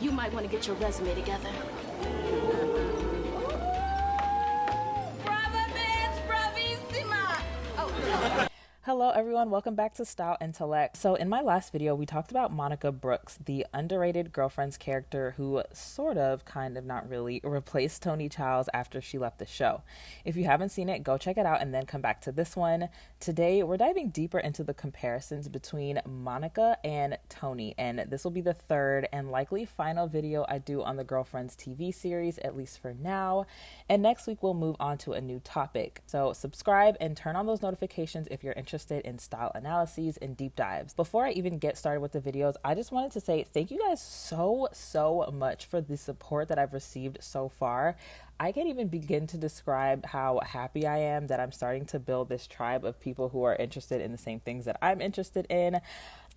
You might want to get your resume together. Hello everyone, welcome back to Style Intellect. So in my last video, we talked about Monica Brooks, the underrated girlfriend's character who sort of, kind of, not really, replaced Toni Childs after she left the show. If you haven't seen it, go check it out and then come back to this one. Today, we're diving deeper into the comparisons between Monica and Toni, and this will be the third and likely final video I do on the Girlfriends TV series, at least for now. And next week, we'll move on to a new topic. So subscribe and turn on those notifications if you're interested in style analyses and deep dives. Before I even get started with the videos, I just wanted to say thank you guys so much for the support that I've received so far. I can't even begin to describe how happy I am that I'm starting to build this tribe of people who are interested in the same things that I'm interested in.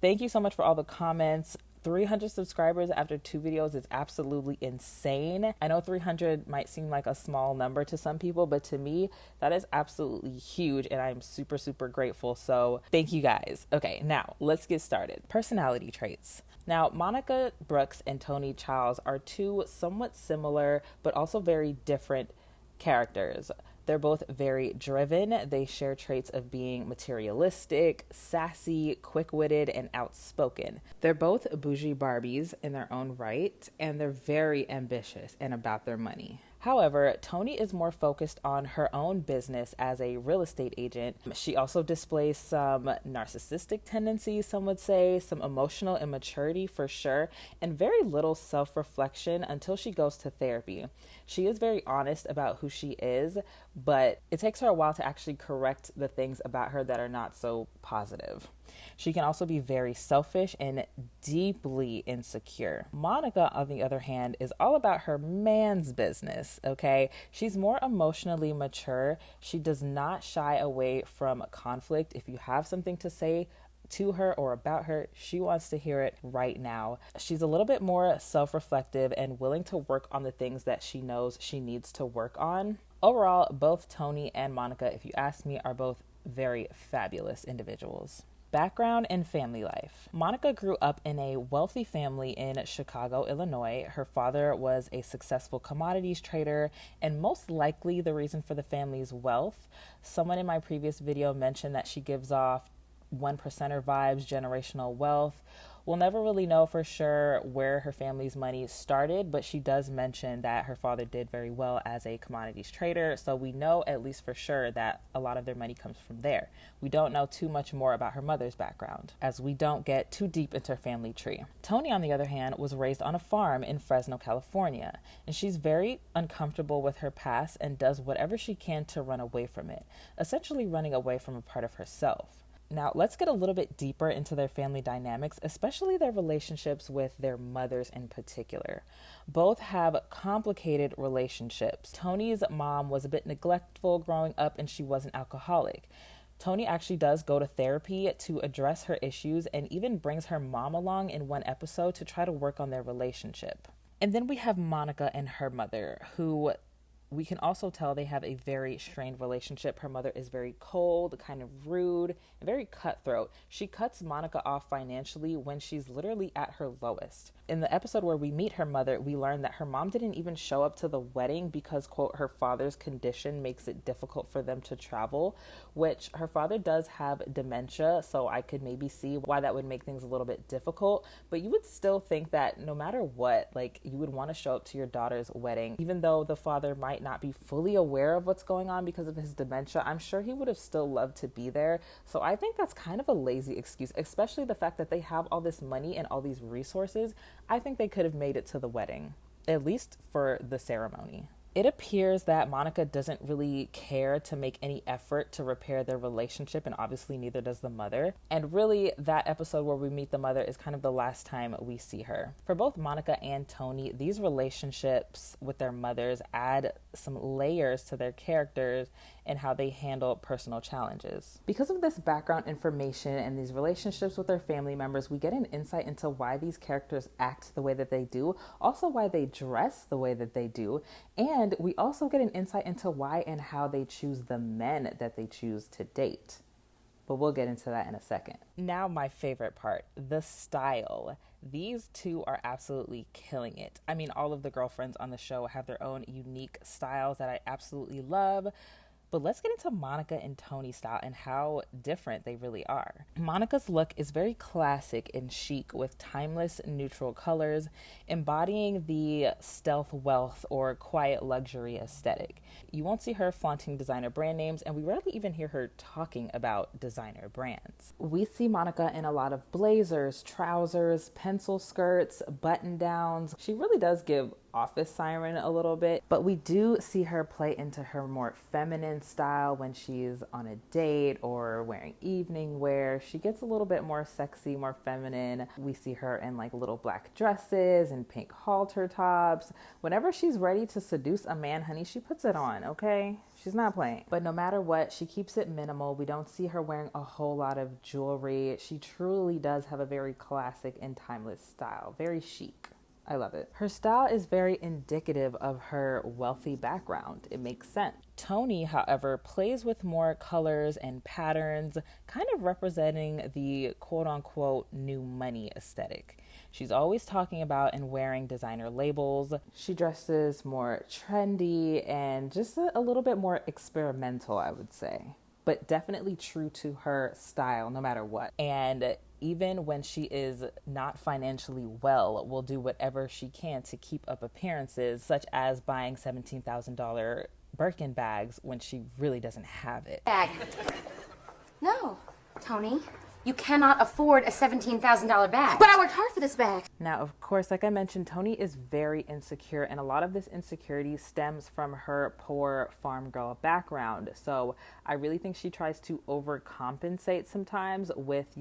Thank you so much for all the comments. 300 subscribers after 2 videos is absolutely insane. I know 300 might seem like a small number to some people, but to me, that is absolutely huge, and I'm super grateful. So thank you guys. Okay, now let's get started. Personality traits. Now, Monica Brooks and Toni Childs are two somewhat similar, but also very different characters. They're both very driven. They share traits of being materialistic, sassy, quick-witted, and outspoken. They're both bougie Barbies in their own right, and they're very ambitious and about their money. However, Toni is more focused on her own business as a real estate agent. She also displays some narcissistic tendencies, some would say, some emotional immaturity for sure, and very little self-reflection until she goes to therapy. She is very honest about who she is, but it takes her a while to actually correct the things about her that are not so positive. She can also be very selfish and deeply insecure. Monica, on the other hand, is all about her man's business, okay? She's more emotionally mature. She does not shy away from conflict. If you have something to say to her or about her, she wants to hear it right now. She's a little bit more self-reflective and willing to work on the things that she knows she needs to work on. Overall, both Toni and Monica, if you ask me, are both very fabulous individuals. Background and family life. Monica grew up in a wealthy family in Chicago, Illinois. Her father was a successful commodities trader, and most likely the reason for the family's wealth. Someone in my previous video mentioned that she gives off 1%er vibes, generational wealth. We'll never really know for sure where her family's money started, but she does mention that her father did very well as a commodities trader, so we know at least for sure that a lot of their money comes from there. We don't know too much more about her mother's background, as we don't get too deep into her family tree. Toni, on the other hand, was raised on a farm in Fresno, California, and she's very uncomfortable with her past and does whatever she can to run away from it, essentially running away from a part of herself. Now, let's get a little bit deeper into their family dynamics, especially their relationships with their mothers in particular. Both have complicated relationships. Toni's mom was a bit neglectful growing up, and she was an alcoholic. Toni actually does go to therapy to address her issues and even brings her mom along in one episode to try to work on their relationship. And then we have Monica and her mother, who we can also tell they have a very strained relationship. Her mother is very cold, kind of rude, and very cutthroat. She cuts Monica off financially when she's literally at her lowest. In the episode where we meet her mother, we learn that her mom didn't even show up to the wedding because, quote, her father's condition makes it difficult for them to travel, which her father does have dementia, so I could maybe see why that would make things a little bit difficult. But you would still think that no matter what, like, you would want to show up to your daughter's wedding, even though the father might not be fully aware of what's going on because of his dementia. I'm sure he would have still loved to be there. So I think that's kind of a lazy excuse, especially the fact that they have all this money and all these resources. I think they could have made it to the wedding, at least for the ceremony. It appears that Monica doesn't really care to make any effort to repair their relationship, and obviously neither does the mother. And really, that episode where we meet the mother is kind of the last time we see her. For both Monica and Toni, these relationships with their mothers add some layers to their characters and how they handle personal challenges. Because of this background information and these relationships with their family members, we get an insight into why these characters act the way that they do, also why they dress the way that they do, and we also get an insight into why and how they choose the men that they choose to date. But we'll get into that in a second. Now, my favorite part, the style. These two are absolutely killing it. I mean, all of the girlfriends on the show have their own unique styles that I absolutely love. But let's get into Monica and Toni's style and how different they really are. Monica's look is very classic and chic with timeless neutral colors, embodying the stealth wealth or quiet luxury aesthetic. You won't see her flaunting designer brand names, and we rarely even hear her talking about designer brands. We see Monica in a lot of blazers, trousers, pencil skirts, button downs. She really does give office siren a little bit, but we do see her play into her more feminine style when she's on a date or wearing evening wear. She gets a little bit more sexy, more feminine. We see her in like little black dresses and pink halter tops. Whenever she's ready to seduce a man, honey, she puts it on, okay? She's not playing. But no matter what, she keeps it minimal. We don't see her wearing a whole lot of jewelry. She truly does have a very classic and timeless style, very chic. I love it. Her style is very indicative of her wealthy background. It makes sense. Toni, however, plays with more colors and patterns, kind of representing the quote-unquote new money aesthetic. She's always talking about and wearing designer labels. She dresses more trendy and just a little bit more experimental, I would say, but definitely true to her style no matter what. And even when she is not financially well, will do whatever she can to keep up appearances, such as buying $17,000 Birkin bags when she really doesn't have it. Bag. No, Toni. You cannot afford a $17,000 bag. But I worked hard for this bag. Now, of course, like I mentioned, Toni is very insecure, and a lot of this insecurity stems from her poor farm girl background. So I really think she tries to overcompensate sometimes with,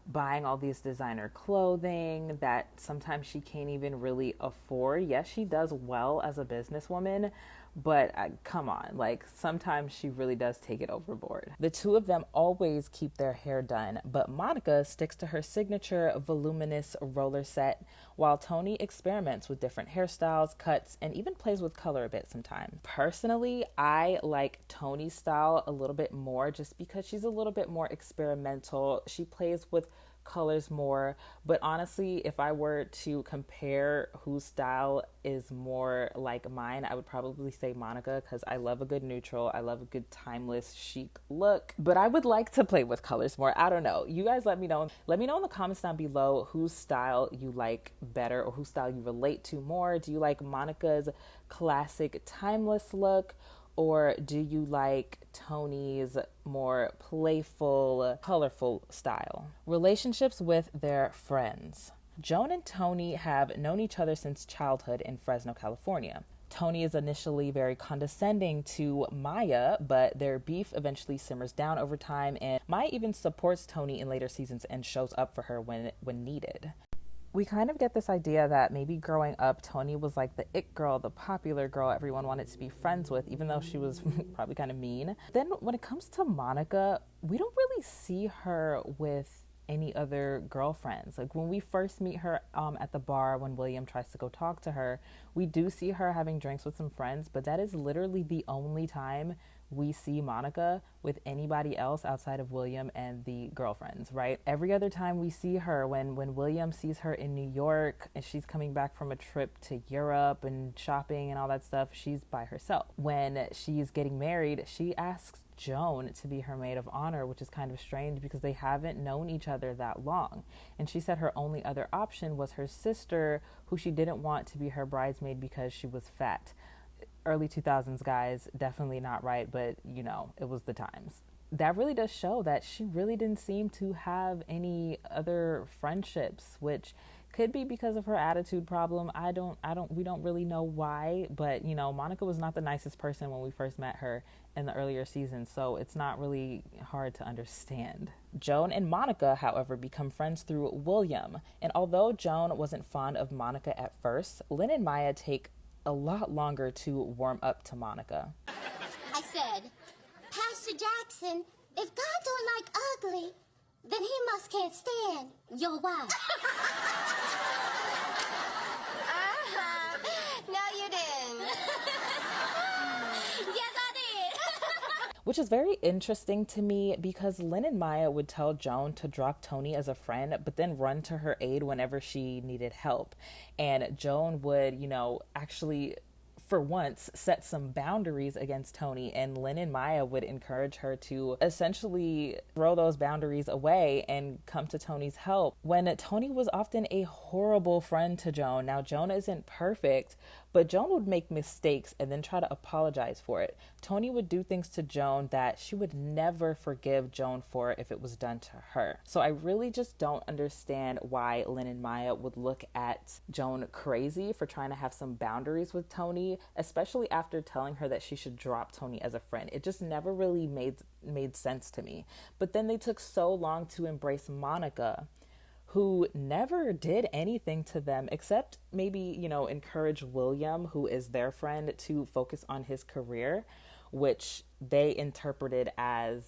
buying all these designer clothing that sometimes she can't even really afford. Yes, she does well as a businesswoman, but come on, like sometimes she really does take it overboard. The two of them always keep their hair done, but Monica sticks to her signature voluminous roller set, while Toni experiments with different hairstyles, cuts, and even plays with color a bit sometimes. Personally, I like Toni's style a little bit more just because she's a little bit more experimental. She plays with colors more, but honestly, if I were to compare whose style is more like mine, I would probably say Monica, because I love a good neutral, I love a good timeless chic look, but I would like to play with colors more. I don't know, you guys let me know in the comments down below whose style you like better or whose style you relate to more. Do you like Monica's classic timeless look, or do you like Toni's more playful, colorful style? Relationships with their friends. Joan and Toni have known each other since childhood in Fresno, California. Toni is initially very condescending to Maya, but their beef eventually simmers down over time, and Maya even supports Toni in later seasons and shows up for her when needed. We kind of get this idea that maybe growing up, Toni was like the it girl, the popular girl everyone wanted to be friends with, even though she was probably kind of mean. Then when it comes to Monica, we don't really see her with any other girlfriends. Like when we first meet her at the bar when William tries to go talk to her, we do see her having drinks with some friends, but that is literally the only time we see Monica with anybody else outside of William and the girlfriends, right? Every other time we see her, when William sees her in New York and she's coming back from a trip to Europe and shopping and all that stuff, she's by herself. When she's getting married, she asks Joan to be her maid of honor, which is kind of strange because they haven't known each other that long. And she said her only other option was her sister, who she didn't want to be her bridesmaid because she was fat. Early 2000s, guys, definitely not right, but it was the times. That really does show that she really didn't seem to have any other friendships, which could be because of her attitude problem. We don't really know why, but Monica was not the nicest person when we first met her in the earlier seasons, so it's not really hard to understand. Joan and Monica, however, become friends through William, and although Joan wasn't fond of Monica at first, Lynn and Maya take a lot longer to warm up to Monica. I said, Pastor Jackson, if God don't like ugly, then he must can't stand your wife. No, you didn't. Yes, I did. which is very interesting to me because Lynn and Maya would tell Joan to drop Toni as a friend, but then run to her aid whenever she needed help. And Joan would, actually for once set some boundaries against Toni, and Lynn and Maya would encourage her to essentially throw those boundaries away and come to Toni's help when Toni was often a horrible friend to Joan. Now, Joan isn't perfect, but Joan would make mistakes and then try to apologize for it. Toni would do things to Joan that she would never forgive Joan for if it was done to her. So I really just don't understand why Lynn and Maya would look at Joan crazy for trying to have some boundaries with Toni, especially after telling her that she should drop Toni as a friend. It just never really made sense to me. But then they took so long to embrace Monica, who never did anything to them except maybe, encourage William, who is their friend, to focus on his career, which they interpreted as,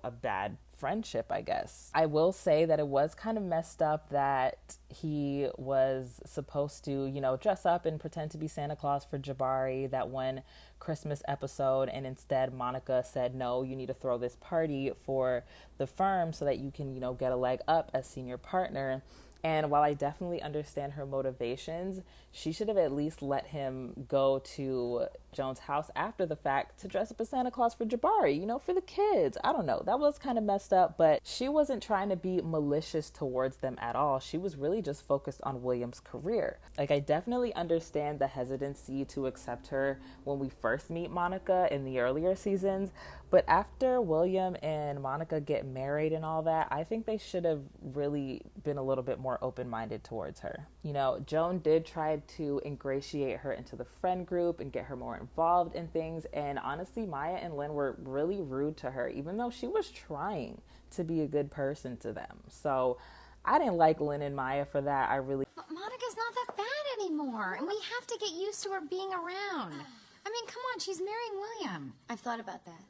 a bad friendship, I guess. I will say that it was kind of messed up that he was supposed to, dress up and pretend to be Santa Claus for Jabari that one Christmas episode, and instead Monica said, no, you need to throw this party for the firm so that you can, get a leg up as senior partner. And while I definitely understand her motivations, she should have at least let him go to Joan's house after the fact to dress up as Santa Claus for Jabari, for the kids. I don't know. That was kind of messed up, but she wasn't trying to be malicious towards them at all. She was really just focused on William's career. Like, I definitely understand the hesitancy to accept her when we first meet Monica in the earlier seasons, but after William and Monica get married and all that, I think they should have really been a little bit more open-minded towards her. Joan did try to ingratiate her into the friend group and get her more involved in things, and honestly, Maya and Lynn were really rude to her, even though she was trying to be a good person to them. So I didn't like Lynn and Maya for that. But Monica's not that bad anymore, and we have to get used to her being around. I mean, come on, she's marrying William. I've thought about that.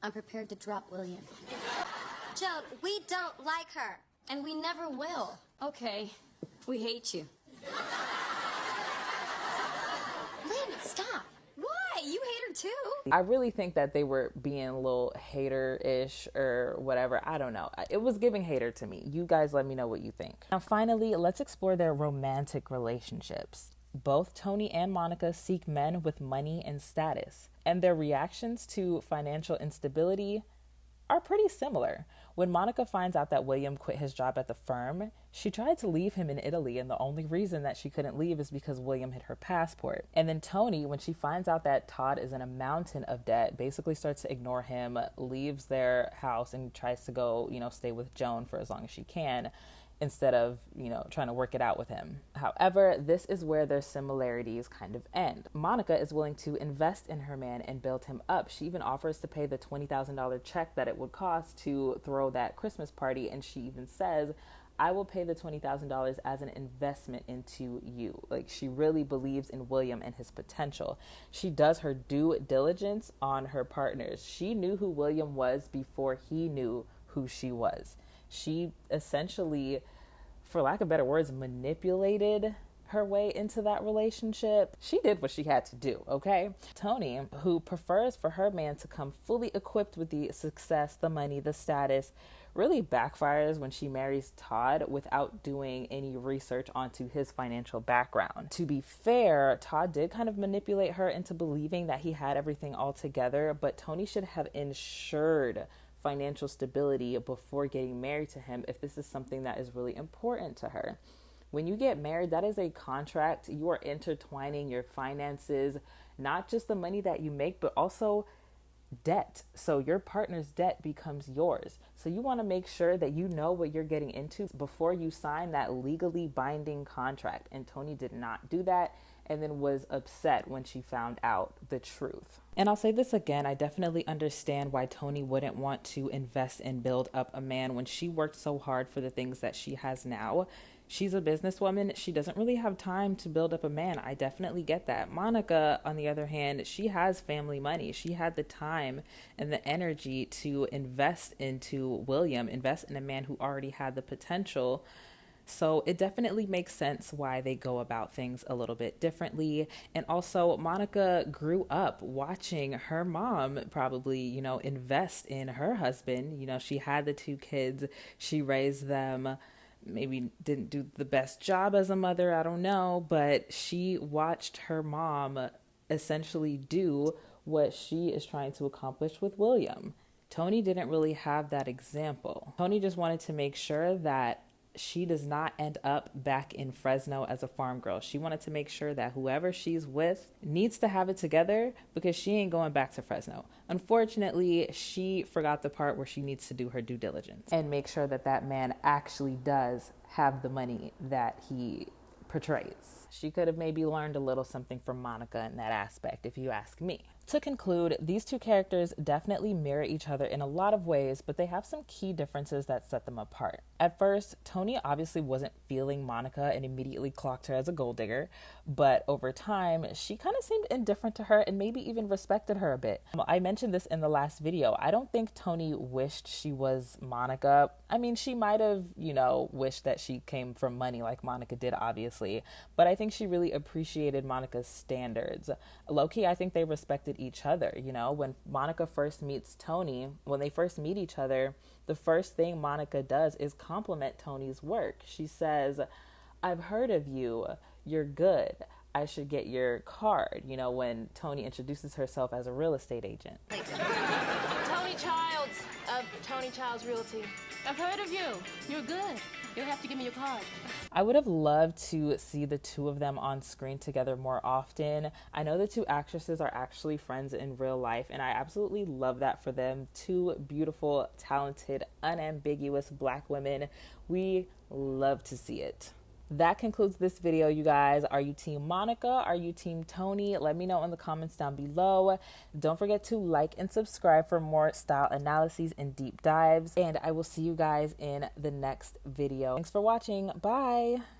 I'm prepared to drop William. Joan, we don't like her. And we never will. Okay, we hate you. Lynn, stop. Why? You hate her too. I really think that they were being a little hater-ish or whatever. I don't know. It was giving hater to me. You guys let me know what you think. Now, finally, let's explore their romantic relationships. Both Toni and Monica seek men with money and status, and their reactions to financial instability are pretty similar. When Monica finds out that William quit his job at the firm, she tried to leave him in Italy, and the only reason that she couldn't leave is because William hid her passport. And then Toni, when she finds out that Todd is in a mountain of debt, basically starts to ignore him, leaves their house, and tries to go, stay with Joan for as long as she can, instead of, trying to work it out with him. However, this is where their similarities kind of end. Monica is willing to invest in her man and build him up. She even offers to pay the $20,000 check that it would cost to throw that Christmas party, and she even says, I will pay the $20,000 as an investment into you. Like, she really believes in William and his potential. She does her due diligence on her partners. She knew who William was before he knew who she was. She essentially, for lack of better words, manipulated her way into that relationship. She did what she had to do, okay? Toni, who prefers for her man to come fully equipped with the success, the money, the status, really backfires when she marries Todd without doing any research onto his financial background. To be fair, Todd did kind of manipulate her into believing that he had everything all together, but Toni should have ensured financial stability before getting married to him if this is something that is really important to her. When you get married, that is a contract. You are intertwining your finances, not just the money that you make, but also debt. So your partner's debt becomes yours. So you want to make sure that you know what you're getting into before you sign that legally binding contract. And Toni did not do that, and then was upset when she found out the truth. And I'll say this again, I definitely understand why Toni wouldn't want to invest and build up a man when she worked so hard for the things that she has now. She's a businesswoman. She doesn't really have time to build up a man. I definitely get that. Monica, on the other hand, she has family money. She had the time and the energy to invest into William, invest in a man who already had the potential So it definitely makes sense why they go about things a little bit differently. And also, Monica grew up watching her mom probably, invest in her husband. She had the two kids, she raised them, maybe didn't do the best job as a mother, I don't know, but she watched her mom essentially do what she is trying to accomplish with William. Toni didn't really have that example. Toni just wanted to make sure that she does not end up back in Fresno as a farm girl. She wanted to make sure that whoever she's with needs to have it together because she ain't going back to Fresno. Unfortunately, she forgot the part where she needs to do her due diligence and make sure that that man actually does have the money that he portrays. She could have maybe learned a little something from Monica in that aspect, if you ask me. To conclude, these two characters definitely mirror each other in a lot of ways, but they have some key differences that set them apart. At first, Toni obviously wasn't feeling Monica and immediately clocked her as a gold digger, but over time, she kind of seemed indifferent to her and maybe even respected her a bit. I mentioned this in the last video. I don't think Toni wished she was Monica. I mean, she might have, wished that she came from money like Monica did, obviously, but I think she really appreciated Monica's standards. Low-key, I think they respected each other. When Monica first meets Toni, when they first meet each other, the first thing Monica does is compliment Toni's work. She says, "I've heard of you. You're good. I should get your card," when Toni introduces herself as a real estate agent. Toni Childs of Toni Childs Realty. I've heard of you. You're good. You'll have to give me your card. I would have loved to see the two of them on screen together more often. I know the two actresses are actually friends in real life, and I absolutely love that for them. Two beautiful, talented, unambiguous Black women. We love to see it. That concludes this video, you guys. Are you team Monica? Are you team Toni? Let me know in the comments down below. Don't forget to like and subscribe for more style analyses and deep dives. And I will see you guys in the next video. Thanks for watching. Bye.